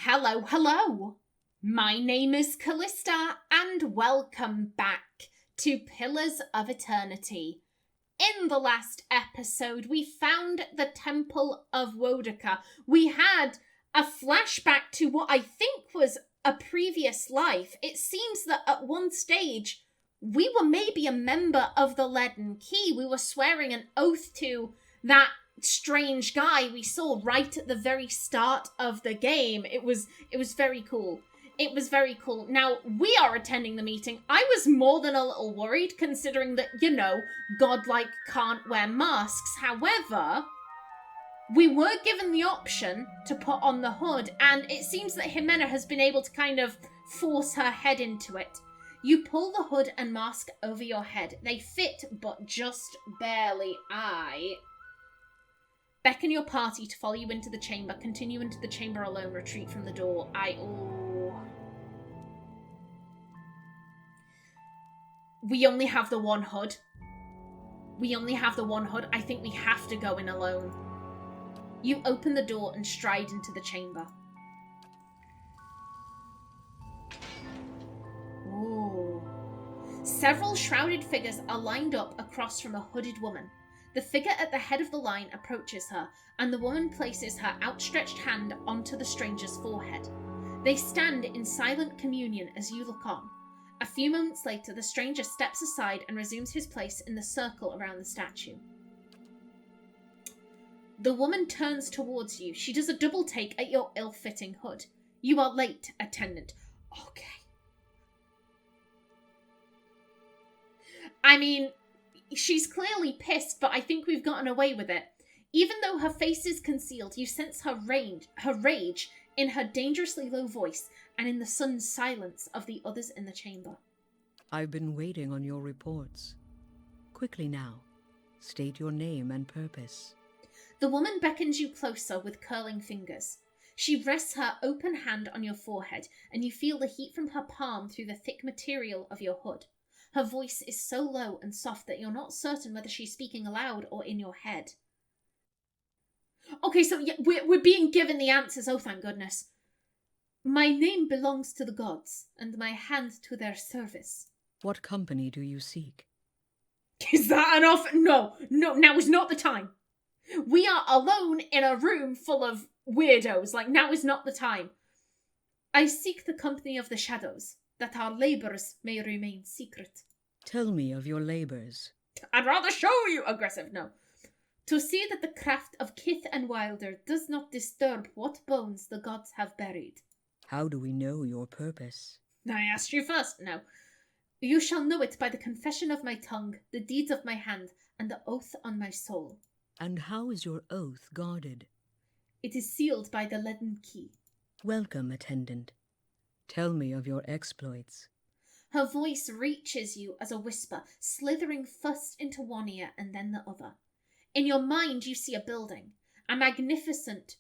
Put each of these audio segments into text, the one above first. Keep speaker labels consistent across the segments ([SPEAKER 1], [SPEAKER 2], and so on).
[SPEAKER 1] Hello, hello. My name is Callista, and welcome back to Pillars of Eternity. In the last episode, we found the Temple of Wodaka. We had a flashback to what I think was a previous life. It seems that at one stage, we were maybe a member of the Leaden Key. We were swearing an oath to that strange guy we saw right at the very start of the game. It was very cool. It was very cool. Now, we are attending the meeting. I was more than a little worried, considering that, godlike can't wear masks. However, we were given the option to put on the hood, and it seems that Ximena has been able to kind of force her head into it. You pull the hood and mask over your head. They fit, but just barely. Beckon your party to follow you into the chamber. Continue into the chamber alone. Retreat from the door. We only have the one hood. I think we have to go in alone. You open the door and stride into the chamber. Ooh. Several shrouded figures are lined up across from a hooded woman. The figure at the head of the line approaches her, and the woman places her outstretched hand onto the stranger's forehead. They stand in silent communion as you look on. A few moments later, the stranger steps aside and resumes his place in the circle around the statue. The woman turns towards you. She does a double take at your ill-fitting hood. You are late, attendant. Okay. I mean, she's clearly pissed, but I think we've gotten away with it. Even though her face is concealed, you sense her rage in her dangerously low voice and in the sudden silence of the others in the chamber.
[SPEAKER 2] I've been waiting on your reports. Quickly now, state your name and purpose.
[SPEAKER 1] The woman beckons you closer with curling fingers. She rests her open hand on your forehead, and you feel the heat from her palm through the thick material of your hood. Her voice is so low and soft that you're not certain whether she's speaking aloud or in your head. Okay, so yeah, we're being given the answers. Oh, thank goodness. My name belongs to the gods, and my hand to their service.
[SPEAKER 2] What company do you seek?
[SPEAKER 1] Is that enough? No, now is not the time. We are alone in a room full of weirdos. Now is not the time. I seek the company of the shadows, that our labours may remain secret.
[SPEAKER 2] Tell me of your labours.
[SPEAKER 1] I'd rather show you. Aggressive, no. To see that the craft of Kith and Wilder does not disturb what bones the gods have buried.
[SPEAKER 2] How do we know your purpose?
[SPEAKER 1] I asked you first. No. You shall know it by the confession of my tongue, the deeds of my hand, and the oath on my soul.
[SPEAKER 2] And how is your oath guarded?
[SPEAKER 1] It is sealed by the Leaden Key.
[SPEAKER 2] Welcome, attendant. Tell me of your exploits.
[SPEAKER 1] Her voice reaches you as a whisper, slithering first into one ear and then the other. In your mind, you see a building. Magnificent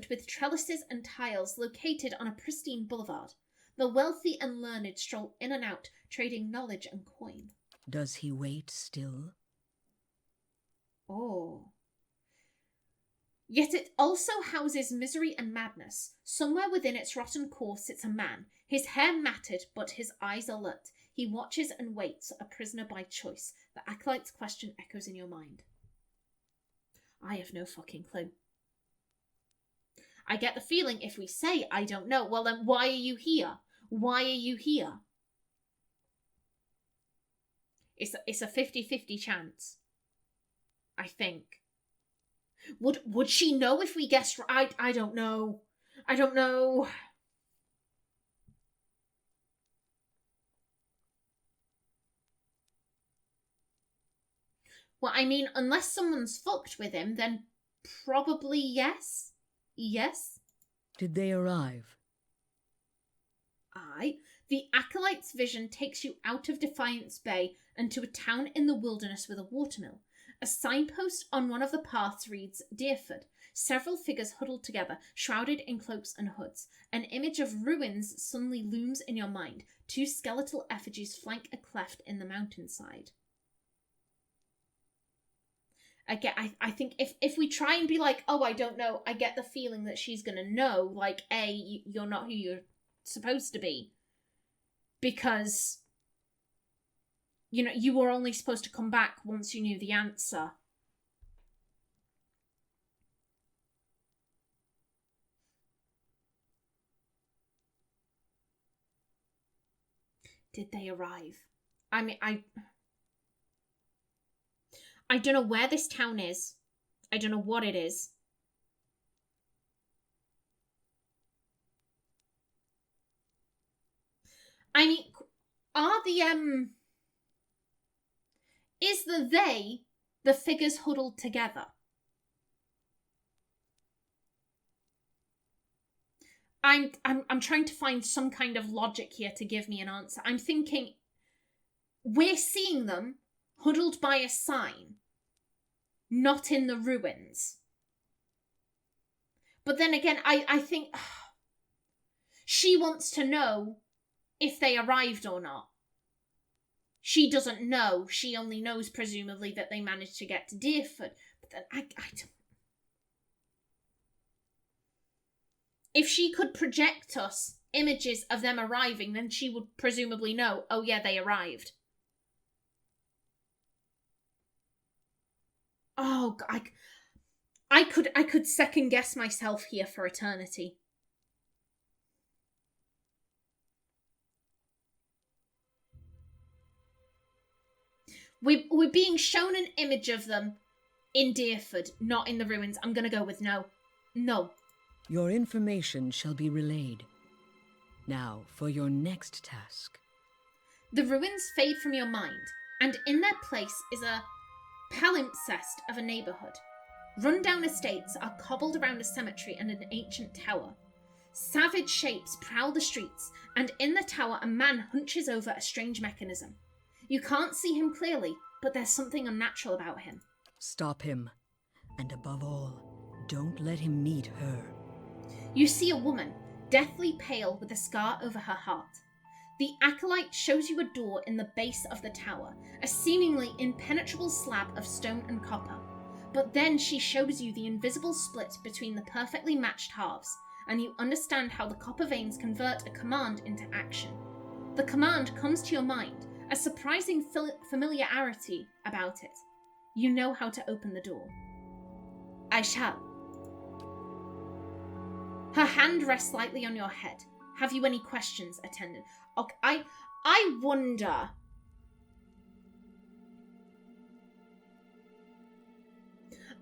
[SPEAKER 1] with trellises and tiles located on a pristine boulevard. The wealthy and learned stroll in and out, trading knowledge and coin.
[SPEAKER 2] Does he wait still?
[SPEAKER 1] Oh. Yet it also houses misery and madness. Somewhere within its rotten core sits a man, his hair matted but his eyes alert. He watches and waits, a prisoner by choice. The acolyte's question echoes in your mind. I have no fucking clue. I get the feeling if we say I don't know, well then why are you here? Why are you here? It's a 50-50 chance. I think. Would she know if we guessed right? I don't know. Well, I mean, unless someone's fucked with him, then probably yes. Yes?
[SPEAKER 2] Did they arrive?
[SPEAKER 1] Aye. The Acolyte's vision takes you out of Defiance Bay and to a town in the wilderness with a watermill. A signpost on one of the paths reads, Deerford. Several figures huddled together, shrouded in cloaks and hoods. An image of ruins suddenly looms in your mind. Two skeletal effigies flank a cleft in the mountainside. I think if we try and be like, oh, I don't know, I get the feeling that she's gonna know, like, A, you're not who you're supposed to be. Because, you know, you were only supposed to come back once you knew the answer. Did they arrive? I mean, I don't know where this town is. I don't know what it is. I mean, are the, is the figures huddled together? I'm trying to find some kind of logic here to give me an answer. I'm thinking we're seeing them huddled by a sign, not in the ruins. But then again, I think she wants to know if they arrived or not. She doesn't know. She only knows, presumably, that they managed to get to Deerford. But then I don't... If she could project us images of them arriving, then she would presumably know, oh yeah, they arrived. Oh, I could second guess myself here for eternity. We're being shown an image of them in Deerford, not in the ruins. I'm going to go with no. No.
[SPEAKER 2] Your information shall be relayed. Now, for your next task.
[SPEAKER 1] The ruins fade from your mind, and in their place is a palimpsest of a neighbourhood. Run-down estates are cobbled around a cemetery and an ancient tower. Savage shapes prowl the streets, and in the tower a man hunches over a strange mechanism. You can't see him clearly, but there's something unnatural about him.
[SPEAKER 2] Stop him. And above all, don't let him meet her.
[SPEAKER 1] You see a woman, deathly pale with a scar over her heart. The acolyte shows you a door in the base of the tower, a seemingly impenetrable slab of stone and copper. But then she shows you the invisible split between the perfectly matched halves, and you understand how the copper veins convert a command into action. The command comes to your mind, a surprising familiarity about it. You know how to open the door. I shall. Her hand rests lightly on your head. Have you any questions, attendant? Okay, I wonder...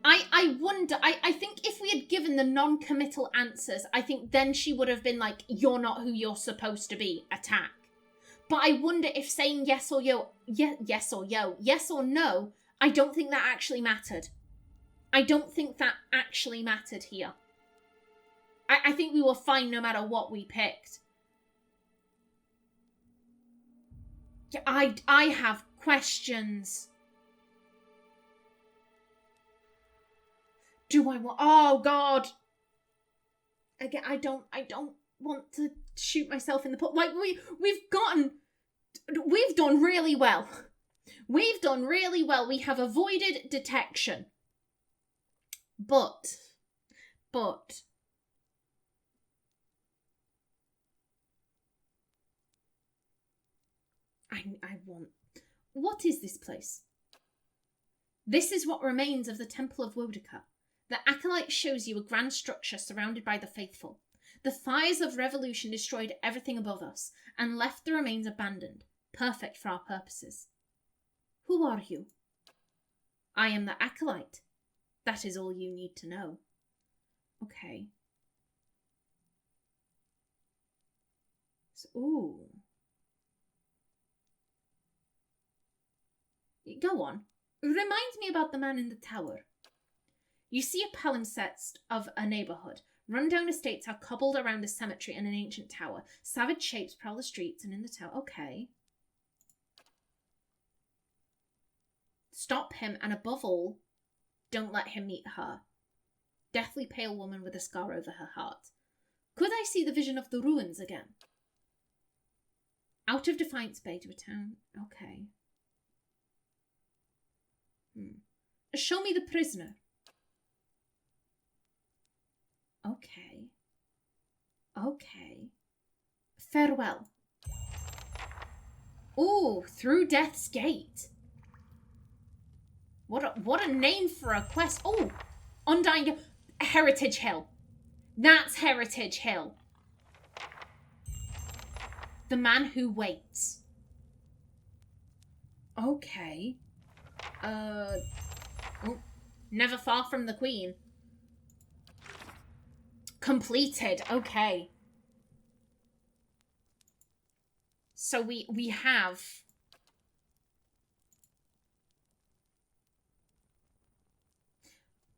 [SPEAKER 1] I wonder, I think if we had given the non-committal answers, I think then she would have been like, you're not who you're supposed to be, attack. But I wonder if saying yes or no, I don't think that actually mattered. I don't think that actually mattered here. I think we were fine no matter what we picked. I have questions. Do I want... Oh, God. Again, I don't want to shoot myself in the foot. Like, we've done really well. We've done really well. We have avoided detection. But... I want... What is this place? This is what remains of the Temple of Wodika. The acolyte shows you a grand structure surrounded by the faithful. The fires of revolution destroyed everything above us and left the remains abandoned, perfect for our purposes. Who are you? I am the acolyte. That is all you need to know. Okay. So, ooh. Go on. Reminds me about the man in the tower. You see a palimpsest of a neighbourhood. Run-down estates are cobbled around a cemetery and an ancient tower. Savage shapes prowl the streets and in the tower. Okay. Stop him, and above all, don't let him meet her. Deathly pale woman with a scar over her heart. Could I see the vision of the ruins again? Out of Defiance Bay to a town. Okay. Show me the prisoner. Okay. Okay. Farewell. Ooh, through Death's Gate. What a name for a quest. Oh, Undying Heritage Hill. That's Heritage Hill. The Man Who Waits. Okay. Oh, never far from the Queen. Completed. Okay. So we have...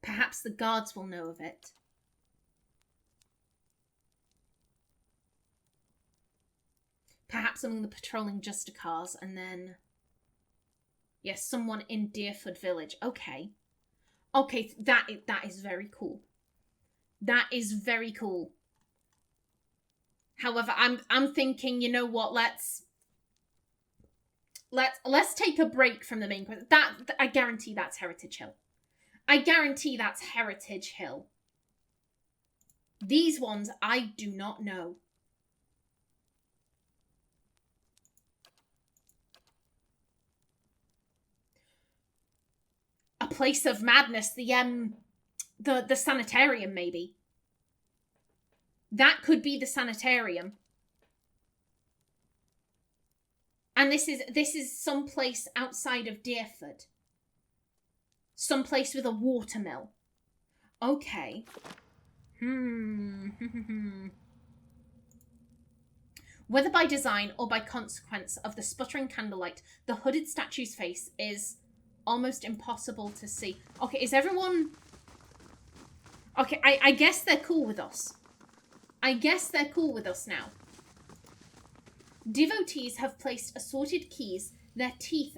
[SPEAKER 1] Perhaps the guards will know of it. Perhaps among the patrolling Justicars, and then... Yes, someone in Deerford Village. Okay. Okay, that is very cool. That is very cool. However, I'm thinking, you know what, let's take a break from the main quest. That I guarantee that's Heritage Hill. I guarantee that's Heritage Hill. These ones I do not know. A place of madness, the sanitarium, maybe. That could be the sanitarium. And this is some place outside of Deerford. Some place with a watermill. Okay. Whether by design or by consequence of the sputtering candlelight, the hooded statue's face is almost impossible to see. Okay, is everyone... Okay, I guess they're cool with us. I guess they're cool with us now. Devotees have placed assorted keys, their teeth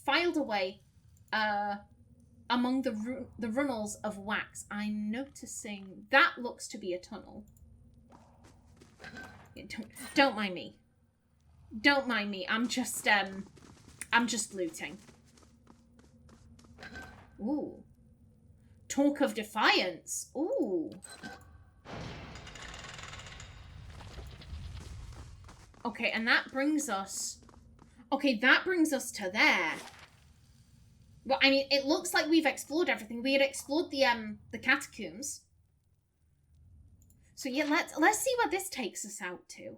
[SPEAKER 1] filed away among the runnels of wax. I'm noticing that looks to be a tunnel. Yeah, don't mind me. Don't mind me. I'm just looting. Ooh. Talk of defiance. Ooh. Okay, and that brings us... Okay, that brings us to there. Well, I mean, it looks like we've explored everything. We had explored the catacombs. So yeah, let's see where this takes us out to.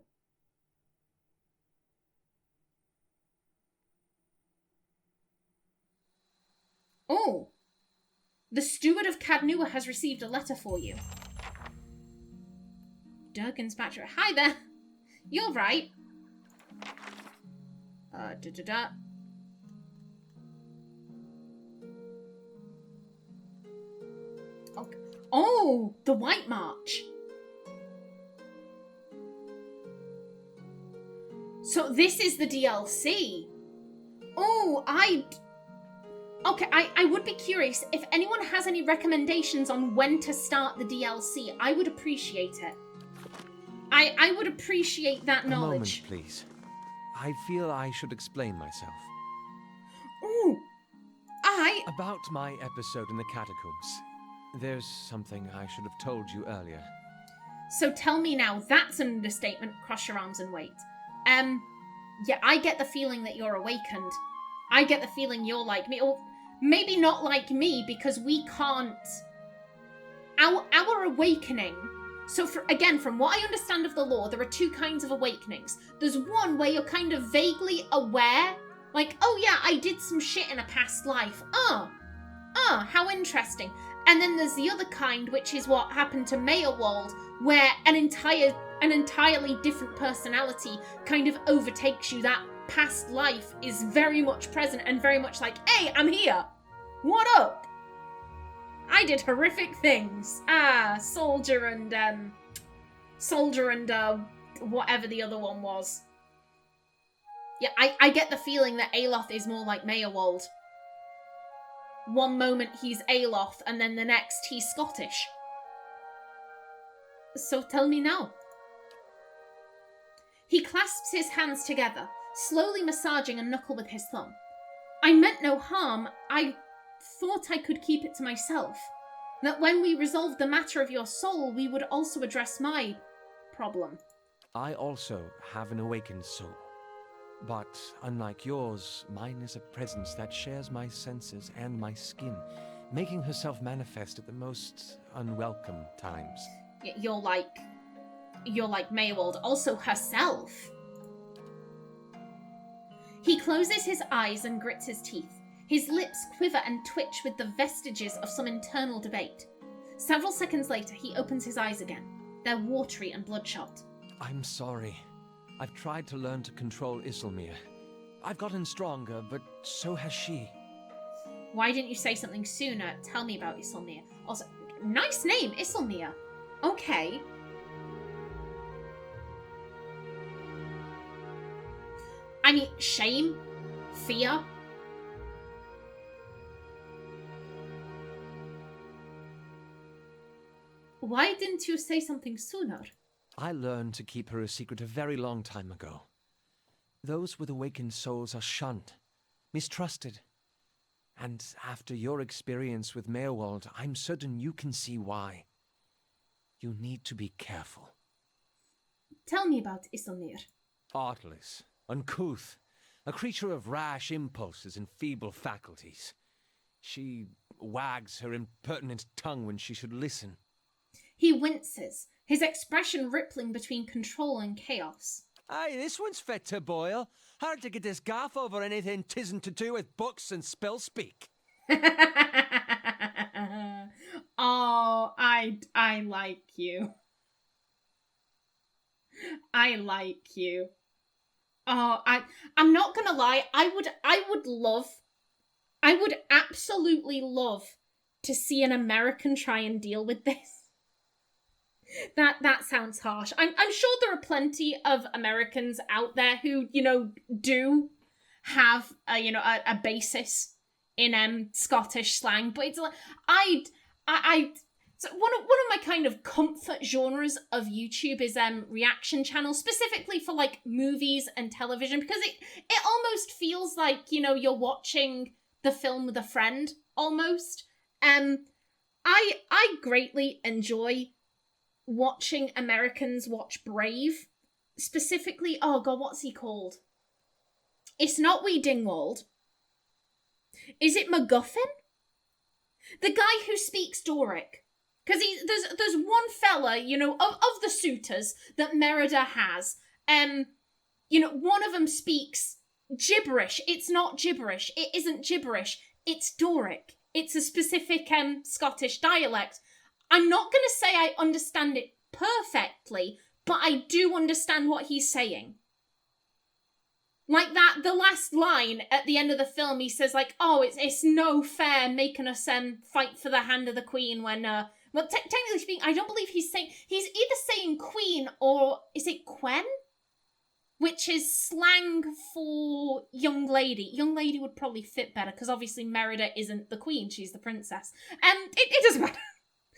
[SPEAKER 1] Oh! The steward of Cadnua has received a letter for you. Durgan's Bachelor. Hi there! You're right. Okay. Oh, the White March. So this is the DLC. Oh, Okay, I would be curious if anyone has any recommendations on when to start the DLC. I would appreciate it. I would appreciate that knowledge.
[SPEAKER 3] A moment, please. I feel I should explain myself.
[SPEAKER 1] Ooh,
[SPEAKER 3] About my episode in the catacombs. There's something I should have told you earlier.
[SPEAKER 1] So tell me now, that's an understatement. Cross your arms and wait. Yeah, I get the feeling that you're awakened. I get the feeling you're like me, or maybe not like me, because we can't... Our awakening... So, again, from what I understand of the lore, there are two kinds of awakenings. There's one where you're kind of vaguely aware, like, oh yeah, I did some shit in a past life. How interesting. And then there's the other kind, which is what happened to Meyerwald, where an entirely different personality kind of overtakes you. That past life is very much present and very much like, hey, I'm here. What up? I did horrific things. Soldier and whatever the other one was. Yeah, I get the feeling that Aloth is more like Meyerwald. One moment he's Aloth, and then the next he's Scottish. So tell me now. He clasps his hands together, slowly massaging a knuckle with his thumb. I meant no harm. thought I could keep it to myself. That when we resolved the matter of your soul, we would also address my problem.
[SPEAKER 3] I also have an awakened soul. But unlike yours, mine is a presence that shares my senses and my skin, making herself manifest at the most unwelcome times.
[SPEAKER 1] You're like Maywald, also herself. He closes his eyes and grits his teeth. His lips quiver and twitch with the vestiges of some internal debate. Several seconds later, he opens his eyes again. They're watery and bloodshot.
[SPEAKER 3] I'm sorry. I've tried to learn to control Isilmir. I've gotten stronger, but so has she.
[SPEAKER 1] Why didn't you say something sooner? Tell me about Isilmir. Also, nice name, Isilmir. Okay. I mean, shame? Fear? Why didn't you say something sooner?
[SPEAKER 3] I learned to keep her a secret a very long time ago. Those with awakened souls are shunned, mistrusted. And after your experience with Meerwald, I'm certain you can see why. You need to be careful.
[SPEAKER 1] Tell me about Isilmir.
[SPEAKER 3] Artless, uncouth, a creature of rash impulses and feeble faculties. She wags her impertinent tongue when she should listen.
[SPEAKER 1] He winces, his expression rippling between control and chaos.
[SPEAKER 3] Aye, this one's fit to boil. Hard to get this gaff over anything tisn't to do with books and spell speak.
[SPEAKER 1] Oh, I like you. I like you. Oh, I'm not gonna lie, I would absolutely love to see an American try and deal with this. That sounds harsh. I'm sure there are plenty of Americans out there who, do have a basis in Scottish slang, but it's like so one of my kind of comfort genres of YouTube is reaction channels, specifically for like movies and television, because it almost feels like, you're watching the film with a friend almost. I greatly enjoy watching Americans watch Brave. Specifically, oh god, what's he called? It's not Wee Dingwald. Is it MacGuffin? The guy who speaks Doric. Because there's one fella, of the suitors that Merida has. One of them speaks gibberish. It's not gibberish. It isn't gibberish. It's Doric. It's a specific Scottish dialect. I'm not going to say I understand it perfectly, but I do understand what he's saying. Like that, the last line at the end of the film, he says like, "Oh, it's no fair making us fight for the hand of the queen when well, technically speaking, I don't believe he's either saying queen or is it quen, which is slang for young lady. Young lady would probably fit better because obviously Merida isn't the queen; she's the princess. It doesn't matter.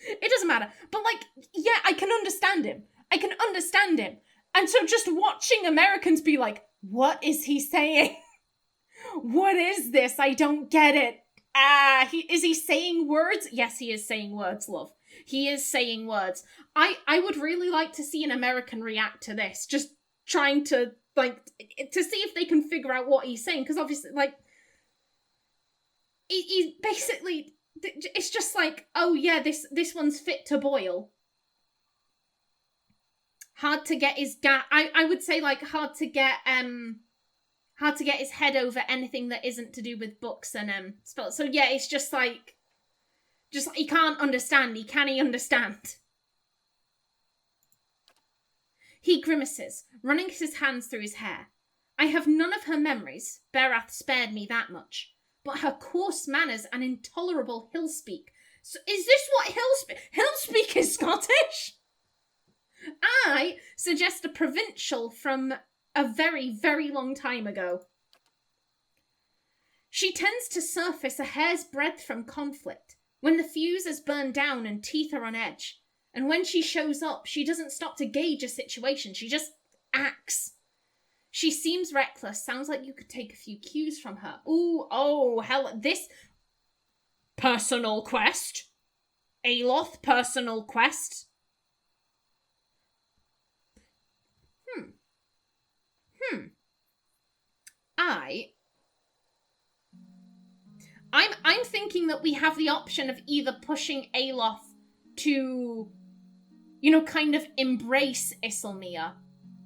[SPEAKER 1] It doesn't matter. But like, yeah, I can understand him. And so just watching Americans be like, what is he saying? What is this? I don't get it. Is he saying words? Yes, he is saying words, love. He is saying words. I would really like to see an American react to this. Just trying to, to see if they can figure out what he's saying. Because obviously, he's basically... It's just like, oh yeah, this one's fit to boil. Hard to get his I would say hard to get his head over anything that isn't to do with books and spells. So yeah, it's just like he can't understand. Can he understand? He grimaces, running his hands through his hair. I have none of her memories. Berath spared me that much. But her coarse manners and intolerable hill-speak. So is this what hill-speak? Hill-speak is Scottish? I suggest a provincial from a very, very long time ago. She tends to surface a hair's breadth from conflict, when the fuse is burned down and teeth are on edge. And when she shows up, she doesn't stop to gauge a situation, she just acts. She seems reckless. Sounds like you could take a few cues from her. Ooh, oh, hell, this... personal quest. Aloth, personal quest. I'm thinking that we have the option of either pushing Aloth to, you know, kind of embrace Isilmir,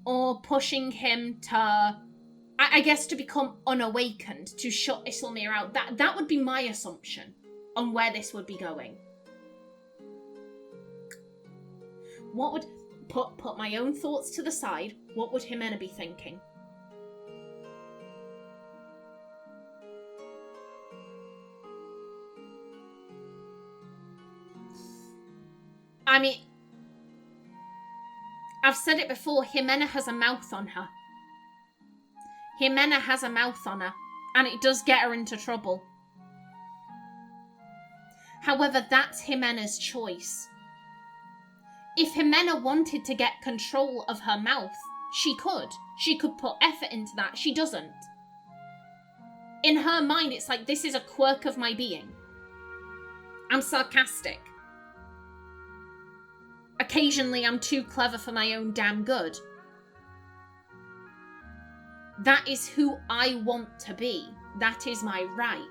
[SPEAKER 1] or pushing him to, I guess, to become unawakened, to shut Isilmir out. That would be my assumption on where this would be going. What would, put my own thoughts to the side, what would Ximena be thinking? I mean, I've said it before, Ximena has a mouth on her. Ximena has a mouth on her, and it does get her into trouble. However, that's Ximena's choice. If Ximena wanted to get control of her mouth, she could. She could put effort into that. She doesn't. In her mind, it's like, this is a quirk of my being. I'm sarcastic. Occasionally, I'm too clever for my own damn good. That is who I want to be. That is my right.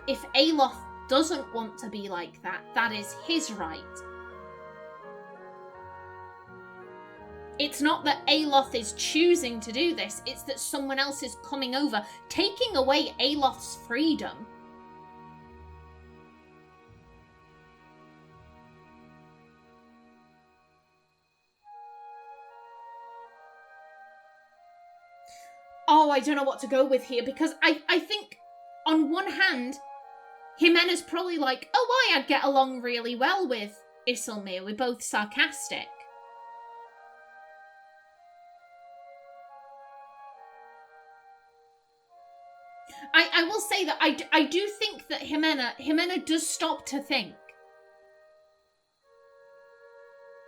[SPEAKER 1] If Aloth doesn't want to be like that, that is his right. It's not that Aloth is choosing to do this, it's that someone else is coming over, taking away Aloth's freedom. Oh, I don't know what to go with here, because I think, on one hand, Ximena's probably like, oh, I'd get along really well with Isilmir. We're both sarcastic. I will say that I do think that Ximena does stop to think.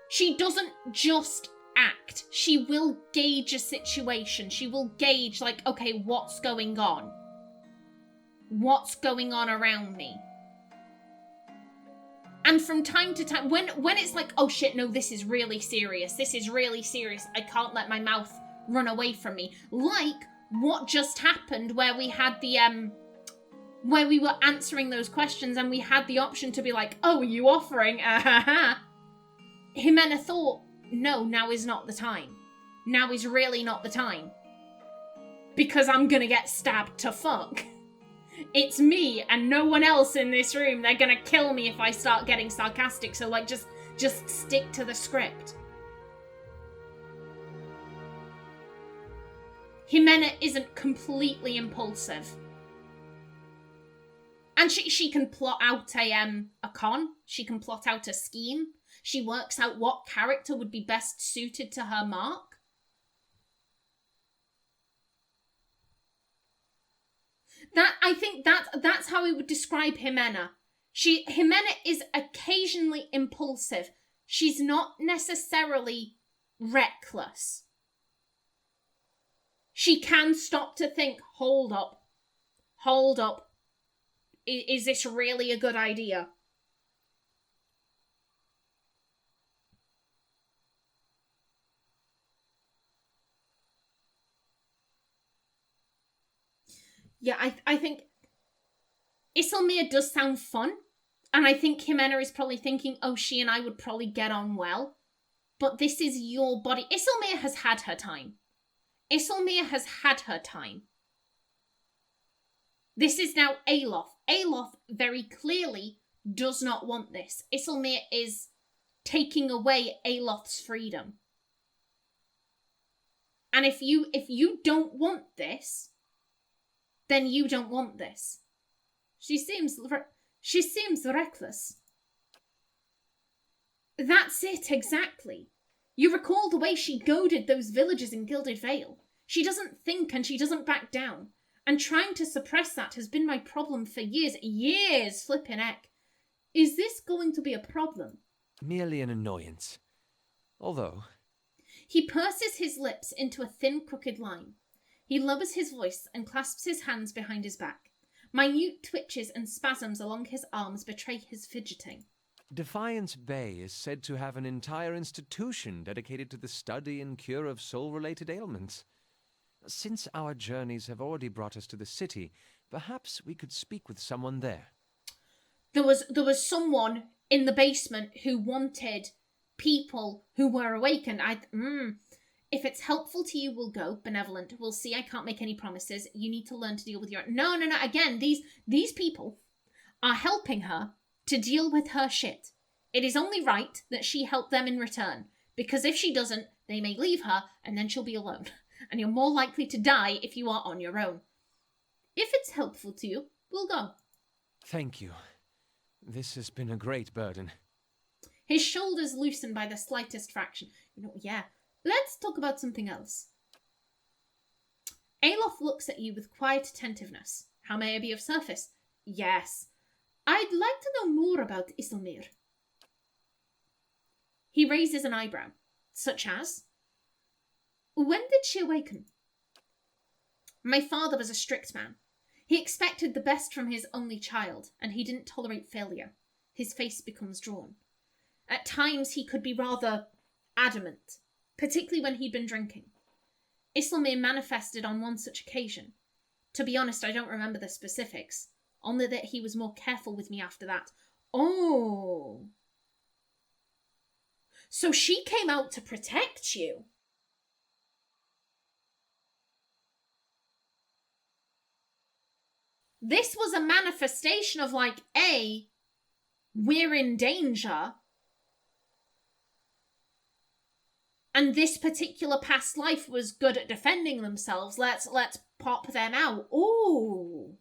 [SPEAKER 1] She doesn't just act. She will gauge a situation. She will gauge, like, okay, what's going on? What's going on around me? And from time to time, when it's like, oh shit, no, this is really serious. This is really serious. I can't let my mouth run away from me. Like what just happened, where we had the where we were answering those questions and we had the option to be like, oh, are you offering? Ximena thought, no, now is not the time. Now is really not the time. Because I'm gonna get stabbed to fuck. It's me and no one else in this room. They're gonna kill me if I start getting sarcastic, so like just stick to the script. Ximena isn't completely impulsive. And she can plot out a con. She can plot out a scheme. She works out what character would be best suited to her mark. I think that's how we would describe Ximena. Ximena is occasionally impulsive. She's not necessarily reckless. She can stop to think, hold up. Is this really a good idea? Yeah, I think Isilmir does sound fun. And I think Ximena is probably thinking, oh, she and I would probably get on well. But this is your body. Isilmir has had her time. Isilmir has had her time. This is now Aloth. Aloth very clearly does not want this. Isilmir is taking away Aloth's freedom. And if you don't want this, then you don't want this. She seems reckless. That's it, exactly. You recall the way she goaded those villagers in Gilded Vale. She doesn't think and she doesn't back down. And trying to suppress that has been my problem for years. Years, flippin' heck. Is this going to be a problem?
[SPEAKER 3] Merely an annoyance. Although...
[SPEAKER 1] He purses his lips into a thin, crooked line. He lowers his voice and clasps his hands behind his back. Minute twitches and spasms along his arms betray his fidgeting.
[SPEAKER 3] Defiance Bay is said to have an entire institution dedicated to the study and cure of soul-related ailments. Since our journeys have already brought us to the city, perhaps we could speak with someone there.
[SPEAKER 1] There was someone in the basement who wanted people who were awakened. If it's helpful to you, we'll go. Benevolent. We'll see. I can't make any promises. You need to learn to deal with your... No. Again, these people are helping her to deal with her shit. It is only right that she help them in return. Because if she doesn't, they may leave her and then she'll be alone. And you're more likely to die if you are on your own. If it's helpful to you, we'll go.
[SPEAKER 3] Thank you. This has been a great burden.
[SPEAKER 1] His shoulders loosen by the slightest fraction. Yeah. Let's talk about something else. Aloth looks at you with quiet attentiveness. How may I be of service? Yes. I'd like to know more about Isilmir. He raises an eyebrow. Such as? When did she awaken? My father was a strict man. He expected the best from his only child, and he didn't tolerate failure. His face becomes drawn. At times he could be rather adamant, particularly when he'd been drinking. Isilmir manifested on one such occasion. To be honest, I don't remember the specifics, only that he was more careful with me after that. Oh. So she came out to protect you? This was a manifestation of like, we're in danger. And this particular past life was good at defending themselves. Let's pop them out. Ooh.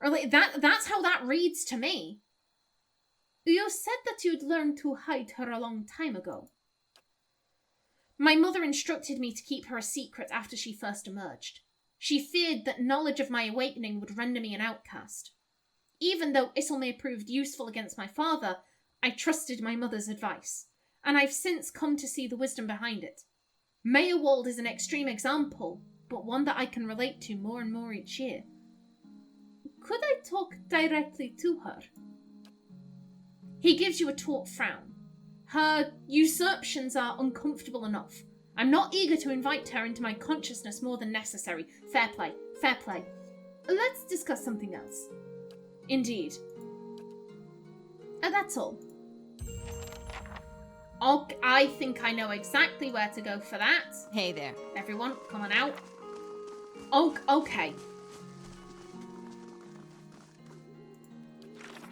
[SPEAKER 1] Or like that's how that reads to me. You said that you'd learned to hide her a long time ago. My mother instructed me to keep her a secret after she first emerged. She feared that knowledge of my awakening would render me an outcast. Even though Isilmir proved useful against my father, I trusted my mother's advice, and I've since come to see the wisdom behind it. Mayerwald is an extreme example, but one that I can relate to more and more each year. Could I talk directly to her? He gives you a taut frown. Her usurpations are uncomfortable enough. I'm not eager to invite her into my consciousness more than necessary. Fair play, fair play. Let's discuss something else. Indeed. That's all. I think I know exactly where to go for that.
[SPEAKER 4] Hey there.
[SPEAKER 1] Everyone, come on out. Okay.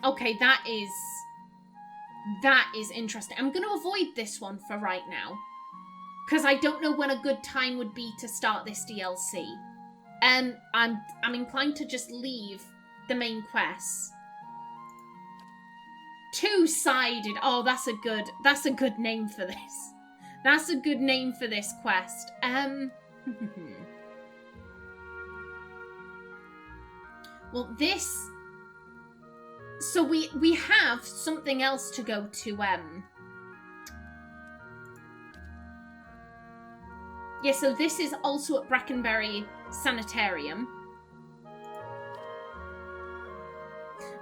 [SPEAKER 1] Okay, that is interesting. I'm going to avoid this one for right now, because I don't know when a good time would be to start this DLC. I'm inclined to just leave the main quests. Two-sided. Oh, that's a good name for this. That's a good name for this quest. Well, this. So we have something else to go to. Yeah. So this is also at Brackenberry Sanitarium.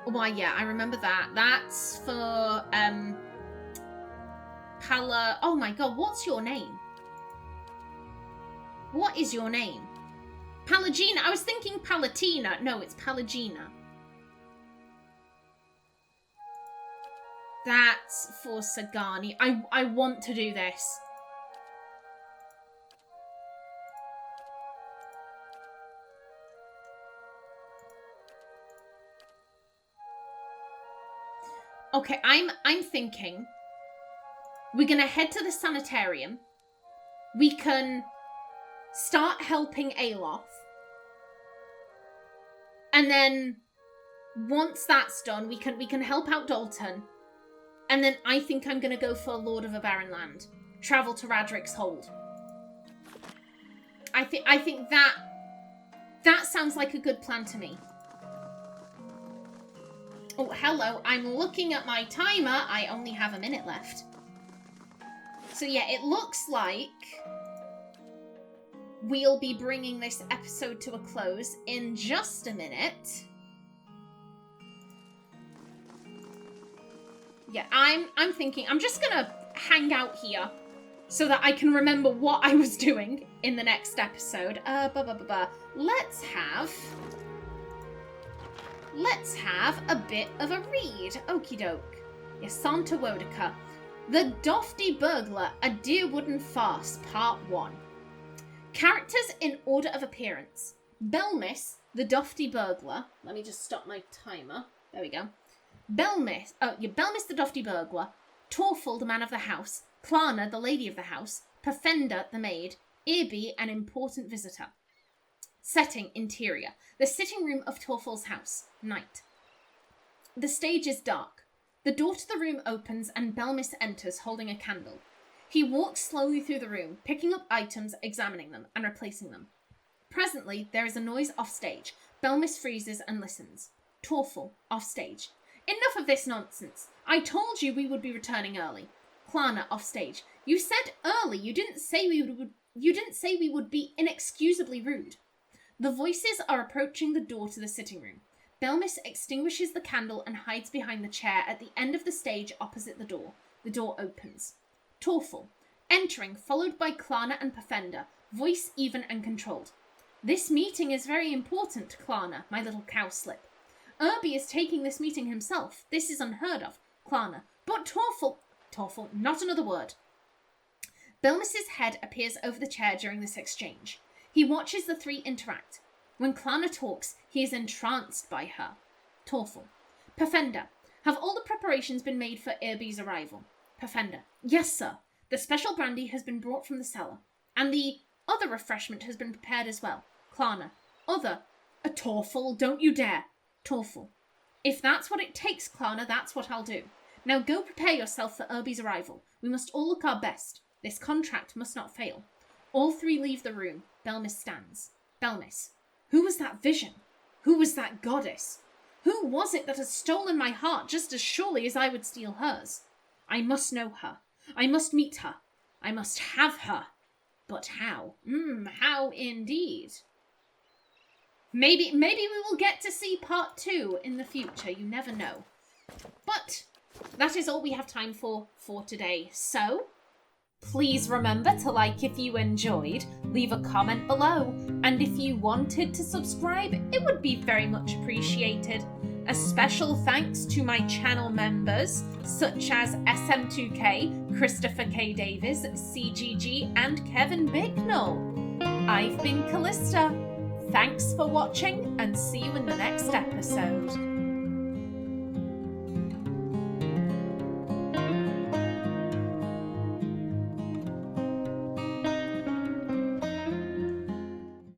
[SPEAKER 1] Why, yeah, I remember that. That's for, Oh my god, what's your name? What is your name? Palagina. I was thinking Palatina. No, it's Palagina. That's for Sagani. I want to do this. Okay, I'm thinking we're gonna head to the sanitarium. We can start helping Aloth. And then once that's done, we can help out Dalton. And then I think I'm gonna go for Lord of a Barren Land. Travel to Radrick's Hold. I think that sounds like a good plan to me. Oh, hello. I'm looking at my timer. I only have a minute left. So yeah, it looks like we'll be bringing this episode to a close in just a minute. Yeah, I'm thinking I'm just gonna hang out here so that I can remember what I was doing in the next episode. Let's have a bit of a read. Okie doke. Yes, Santa Wodica. The Dofty Burglar, A Dear Wooden Farce, Part 1. Characters in order of appearance. Belmis, the Dofty Burglar. Let me just stop my timer. There we go. Belmis the Dofty Burglar. Torful, the man of the house. Klarna, the lady of the house. Perfenda, the maid. Irby, an important visitor. Setting, interior. The sitting room of Torful's house. Night. The stage is dark. The door to the room opens and Belmis enters holding a candle. He walks slowly through the room, picking up items, examining them, and replacing them. Presently, there is a noise off stage. Belmis freezes and listens. Torful, off stage. Enough of this nonsense. I told you we would be returning early. Klarna, off stage. You said early. You didn't say we would be inexcusably rude. The voices are approaching the door to the sitting room. Belmis extinguishes the candle and hides behind the chair at the end of the stage opposite the door. The door opens. Torful, entering, followed by Klarna and Perfenda, voice even and controlled. This meeting is very important, Klarna, my little cowslip. Irby is taking this meeting himself. This is unheard of, Klarna. But Torful, not another word. Belmis's head appears over the chair during this exchange. He watches the three interact. When Klarna talks, he is entranced by her. Torful. Perfenda, have all the preparations been made for Irby's arrival? Perfenda. Yes, sir. The special brandy has been brought from the cellar. And the other refreshment has been prepared as well. Klarna. Other. Torful, don't you dare. Torful. If that's what it takes, Klarna, that's what I'll do. Now go prepare yourself for Irby's arrival. We must all look our best. This contract must not fail. All three leave the room. Belmis stands. Belmis. Who was that vision? Who was that goddess? Who was it that had stolen my heart just as surely as I would steal hers? I must know her. I must meet her. I must have her. But how? How indeed. Maybe we will get to see part 2 in the future. You never know. But that is all we have time for today. So, please remember to like if you enjoyed, leave a comment below, and if you wanted to subscribe, it would be very much appreciated. A special thanks to my channel members, such as SM2K, Christopher K. Davis, CGG, and Kevin Bignall. I've been Callista. Thanks for watching, and see you in the next episode.